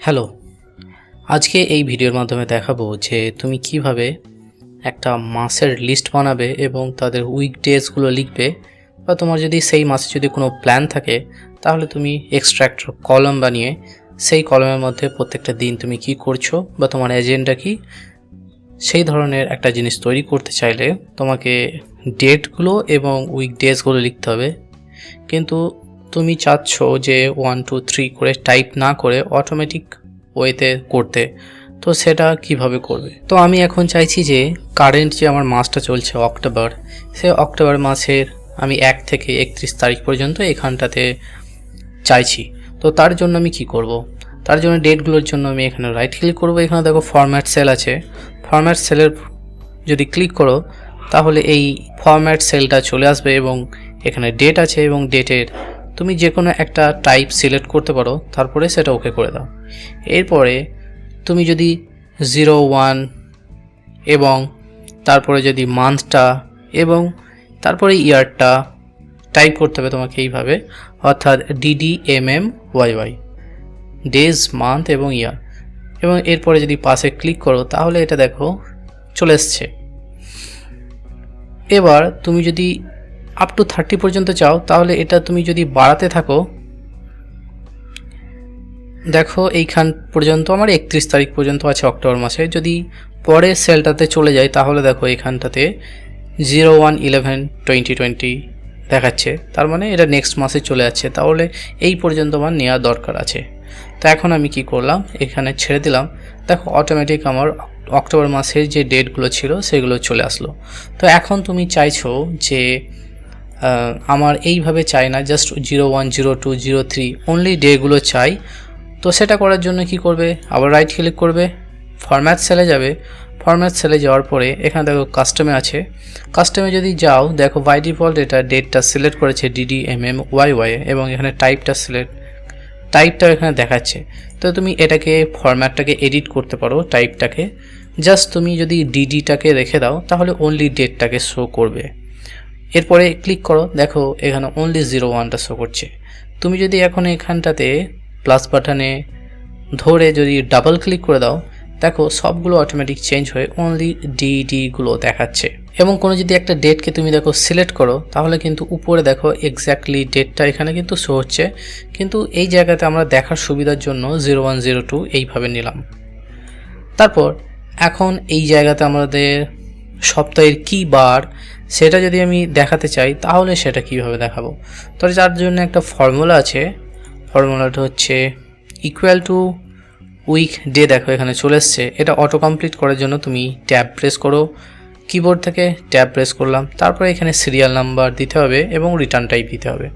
Hello, আজকে এই ভিডিওর মাধ্যমে দেখাবো যে তুমি কিভাবে একটা মাসের লিস্ট বানাবে এবং তাদের উইকডেজগুলো লিখবে। বা তোমার যদি সেই মাসে যদি কোনো প্ল্যান থাকে তাহলে তুমি এক্সট্রা একটা কলাম বানিয়ে সেই কলামের মধ্যে প্রত্যেকটা দিন তুমি কি করছো বা তোমার এজেন্ডা কি, সেই ধরনের একটা জিনিস তৈরি করতে চাইলে তোমাকে ডেটগুলো এবং উইকডেজগুলো লিখতে হবে। কিন্তু তুমি চাচ্ছ যে 1 2 3 করে টাইপ না করে অটোমেটিক ওয়েতে করতে, তো সেটা কিভাবে করবে? তো আমি এখন চাইছি যে কারেন্ট যে আমার মাসটা চলছে অক্টোবর, সেই অক্টোবর মাসের আমি 1 থেকে 31 তারিখ পর্যন্ত এখানটাতে চাইছি। তো তার জন্য আমি কি করব? তার জন্য ডেটগুলোর জন্য আমি এখানে রাইট ক্লিক করব। এখানে দেখো ফরম্যাট সেল আছে, ফরম্যাট সেলের যদি ক্লিক করো তাহলে এই ফরম্যাট সেলটা চলে আসবে এবং এখানে ডেট আছে এবং ডেটের তুমি যে কোনো একটা টাইপ সিলেক্ট করতে পারো, তারপরে সেটা ওকে করে দাও। এরপরে তুমি যদি 01 এবং তারপরে যদি মান্থটা এবং তারপরে ইয়ারটা টাইপ করতে হবে তোমাকে এইভাবে, অর্থাৎ DDMMYY, ডেজ, মান্থ এবং ইয়ার। এবং এরপরে যদি পাশে ক্লিক করো তাহলে এটা দেখো চলে এসছে। এবার তুমি যদি আপ টু 30 পর্যন্ত চাও তাহলে এটা তুমি যদি বাড়াতে থাকো, দেখো এইখান পর্যন্ত আমার 31 তারিখ পর্যন্ত আছে অক্টোবর মাসে। যদি পরের সেলটাতে চলে যায় তাহলে দেখো এখানটাতে 01/11/2020 দেখাচ্ছে, তার মানে এটা নেক্সট মাসে চলে যাচ্ছে। তাহলে এই পর্যন্ত আমার নেওয়া দরকার আছে। তো এখন আমি কি করলাম, এখানে ছেড়ে দিলাম। দেখো অটোমেটিক আমার অক্টোবর মাসের যে ডেটগুলো ছিল সেগুলো চলে আসলো। তো এখন তুমি চাইছো যে আমার এইভাবে চাই না, জাস্ট 01 02 03 অনলি ডেগুলো চাই। তো সেটা করার জন্য কি করবে, আবার রাইট ক্লিক করবে, ফরম্যাট সেলে যাবে। ফরম্যাট সেলে যাওয়ার পরে এখানে দেখো কাস্টমে আছে, কাস্টমে যদি যাও দেখো বাই ডিফল্ট এটা ডেটটা সিলেক্ট করেছে DDMMYY এবং এখানে টাইপটাও এখানে দেখাচ্ছে। তো তুমি এটাকে ফরম্যাটটাকে এডিট করতে পারো, টাইপটাকে জাস্ট তুমি যদি ডিডিটাকে রেখে দাও তাহলে অনলি ডেটটাকে শো করবে। এরপরে ক্লিক করো, দেখো এখানে অনলি 01টা শো করছে। তুমি যদি এখন এখানটাতে প্লাস বাটনে ধরে যদি ডাবল ক্লিক করে দাও, দেখো সবগুলো অটোমেটিক চেঞ্জ হয়ে অনলি ডিগুলো দেখাচ্ছে। এবং কোনো যদি একটা ডেটকে তুমি দেখো সিলেক্ট করো তাহলে কিন্তু উপরে দেখো এক্স্যাক্টলি ডেটটা এখানে কিন্তু শো হচ্ছে। কিন্তু এই জায়গাতে আমরা দেখার সুবিধার জন্য 01 02 এইভাবে নিলাম। তারপর এখন এই জায়গাতে আমাদের সপ্তাহের কি বার সেটা যদি আমি দেখাতে চাই তাহলে সেটা কিভাবে দেখাবো? তো যার জন্য একটা ফর্মুলা আছে, ফর্মুলাটা হচ্ছে ইকুয়াল টু উইক ডে। দেখো এখানে চলে এসছে। এটা অটো কমপ্লিট করার জন্য তুমি ট্যাব প্রেস করো, কিবোর্ড থেকে ট্যাব প্রেস করলাম, তারপরে এখানে সিরিয়াল নাম্বার দিতে হবে এবং রিটার্ন টাইপ দিতে হবে।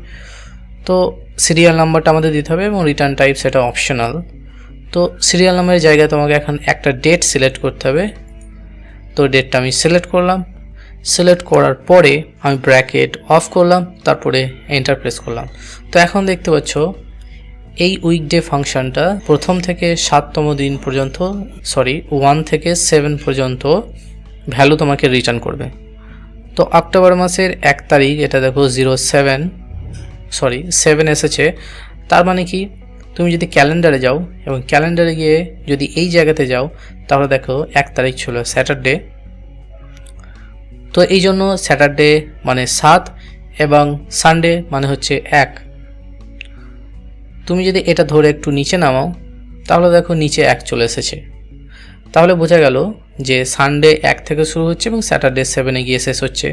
তো সিরিয়াল নাম্বারটা আমাদের দিতে হবে এবং রিটার্ন টাইপ সেটা অপশনাল। তো সিরিয়াল নাম্বারের জায়গায় তোমাকে এখন একটা ডেট সিলেক্ট করতে হবে। তো ডেটটা আমি সিলেক্ট করলাম, সিলেক্ট করার পরে আমি ব্র্যাকেট অফ করলাম, তারপরে এন্টার প্রেস করলাম। তো এখন দেখতে পাচ্ছ এই উইকডে ফাংশনটা প্রথম থেকে 7তম দিন পর্যন্ত 1 থেকে 7 পর্যন্ত ভ্যালু তোমাকে রিটার্ন করবে। তো অক্টোবর মাসের 1 তারিখ এটা দেখো 7 এসেছে। তার মানে কি, তুমি যদি ক্যালেন্ডারে যাও এবং ক্যালেন্ডারে গিয়ে যদি এই জায়গাতে যাও তাহলে দেখো 1 তারিখ ছিল স্যাটারডে। তো এই জন্য স্যাটারডে মানে 7 এবং সানডে মানে হচ্ছে 1। তুমি যদি এটা ধরে একটু নিচে নামাও তাহলে দেখো নিচে 1 চলে এসেছে। তাহলে বোঝা গেল যে সানডে 1 থেকে শুরু হচ্ছে এবং স্যাটারডে 7-এ গিয়ে শেষ হচ্ছে।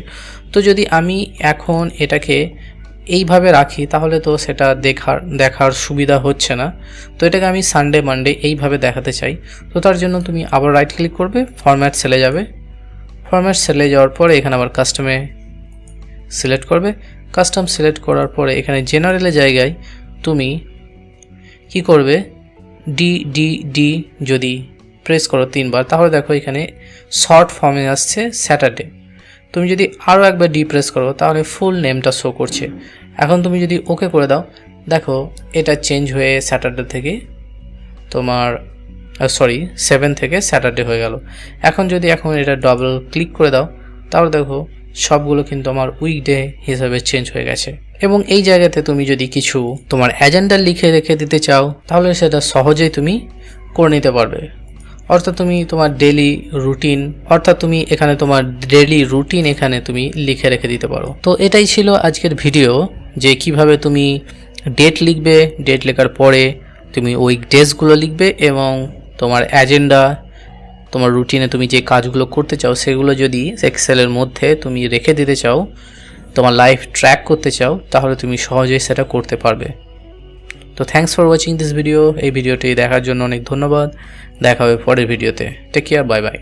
তো যদি আমি এখন এটাকে এইভাবে রাখি তাহলে তো সেটা দেখার সুবিধা হচ্ছে না। তো এটাকে আমি সানডে মানডে এইভাবে দেখাতে চাই। তো তার জন্য তুমি আবার রাইট ক্লিক করবে, ফরম্যাট সেলে যাবে। ফরম্যাট সেলে যাওয়ার পরে এখানে আবার কাস্টমে সিলেক্ট করবে। কাস্টম সিলেক্ট করার পরে এখানে জেনারেলের জায়গায় তুমি কি করবে, ডি যদি প্রেস করো 3 বার তাহলে দেখো এখানে শর্ট ফর্মে আসছে স্যাটারডে। তুমি যদি আরও একবার ডি প্রেস করো তাহলে ফুল নেমটা শো করছে। এখন তুমি যদি ওকে করে দাও, দেখো এটা চেঞ্জ হয়ে স্যাটারডে থেকে তোমার 7 থেকে স্যাটারডে হয়ে গেল। এখন এটা ডাবল ক্লিক করে দাও তাহলে দেখো সবগুলো কিন্তু আমার উইকডে হিসাবে চেঞ্জ হয়ে গেছে। এবং এই জায়গাতে তুমি যদি কিছু তোমার এজেন্ডা লিখে রেখে দিতে চাও তাহলে সেটা সহজেই তুমি করে নিতে পারবে। অর্থাৎ তুমি তোমার ডেলি রুটিন এখানে তুমি লিখে রেখে দিতে পারো। তো এটাই ছিল আজকের ভিডিও, যে কিভাবে তুমি ডেট লিখবে, ডেট লেখার পরে তুমি উইকডেজগুলো লিখবে এবং তোমার এজেন্ডা, তোমার রুটিনে তুমি যে কাজগুলো করতে চাও সেগুলো যদি এক্সেলের মধ্যে তুমি রেখে দিতে চাও, তোমার লাইফ ট্র্যাক করতে চাও, তাহলে তুমি সহজেই সেটা করতে পারবে। তো thanks for watching this video. এই ভিডিওটি দেখার জন্য অনেক ধন্যবাদ। দেখা হবে পরের ভিডিওতে। Take care, bye by.